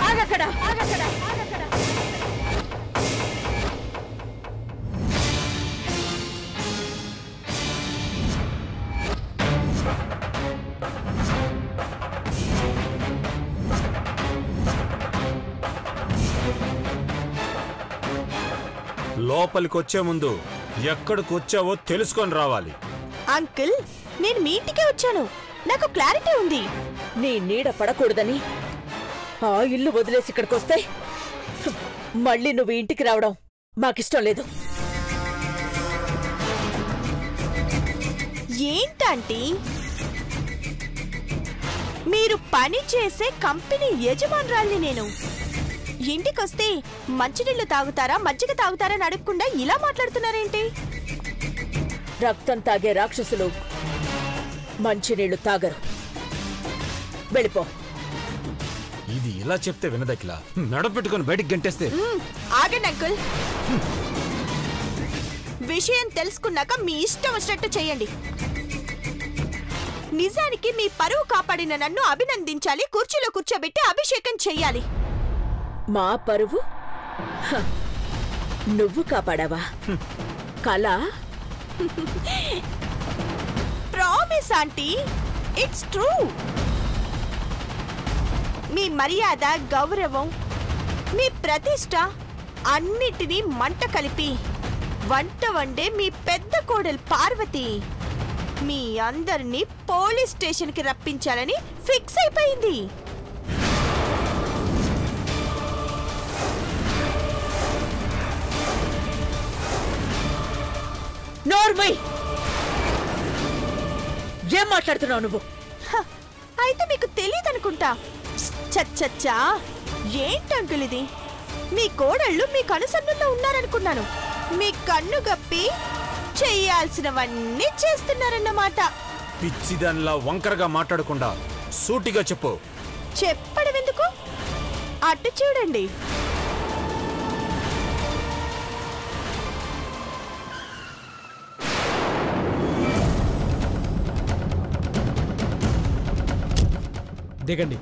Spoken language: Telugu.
ఆగక్కడ ఆగక్కడ ఆగక్కడ ఆగక్కడ. లోపలికొచ్చే ముందు ఎక్కడికి వచ్చావో తెలుసుకొని రావాలి. అంకుల్, నేను మీ ఇంటికే వచ్చాను. నాకు క్లారిటీ ఉంది. నీ నీడ పడకూడదని ఆ ఇల్లు వదిలేసి ఇక్కడికొస్తే మళ్ళీ నువ్వు ఇంటికి రావడం మాకిష్టం లేదు. ఏంటంటీ, మీరు పని చేసే కంపెనీ యజమానురాల్ని నేను. ఇంటికొస్తే మంచినీళ్లు తాగుతారా మజ్జిగ తాగుతారా అని అడగకుండా ఇలా మాట్లాడుతున్నారేంటి? రక్తం తాగే రాక్షసులు మంచినీళ్లు తాగరు. వెళ్ళిపో. ఇది ఇలా చెప్తే వినదకిలా నడపెట్టుకుని బయటికి గంటేస్తే. ఆగండి అంకుల్, విషయం తెలుసుకున్నాక మీ ఇష్టం వచ్చినట్టు చెయ్యండి. నిజానికి మీ పరువు కాపాడిన నన్ను అభినందించాలి, కుర్చీలో కూర్చోబెట్టి అభిషేకం చెయ్యాలి. మా పరువు నువ్వు కాపాడావా? కళ? Promise aunty, it's true. మీ మర్యాద, గౌరవం, మీ ప్రతిష్ట అన్నిటినీ మంట కలిపి వంట వండే మీ పెద్ద కోడలు పార్వతి మీ అందరినీ పోలీస్ స్టేషన్కి రప్పించాలని ఫిక్స్ అయిపోయింది. నోర్మై, ఏం మాట్లాడుతున్నావు నువ్వు? అయితే మీకు తెలియదనుకుంటా. చచ్చచ్చా, ఏంటంకుల్ ఇది? మీ కోడళ్ళు మీ కనుసన్నుల్లో ఉన్నారనుకున్నాను. మీ కన్ను గప్పి చెయ్యాల్సినవన్నీ చేస్తున్నారన్నమాట. పిచ్చిదానిలా వంకరగా మాట్లాడకుండా సూటిగా చెప్పు. చెప్పడం ఎందుకు? అటు చూడండి. దిగండి.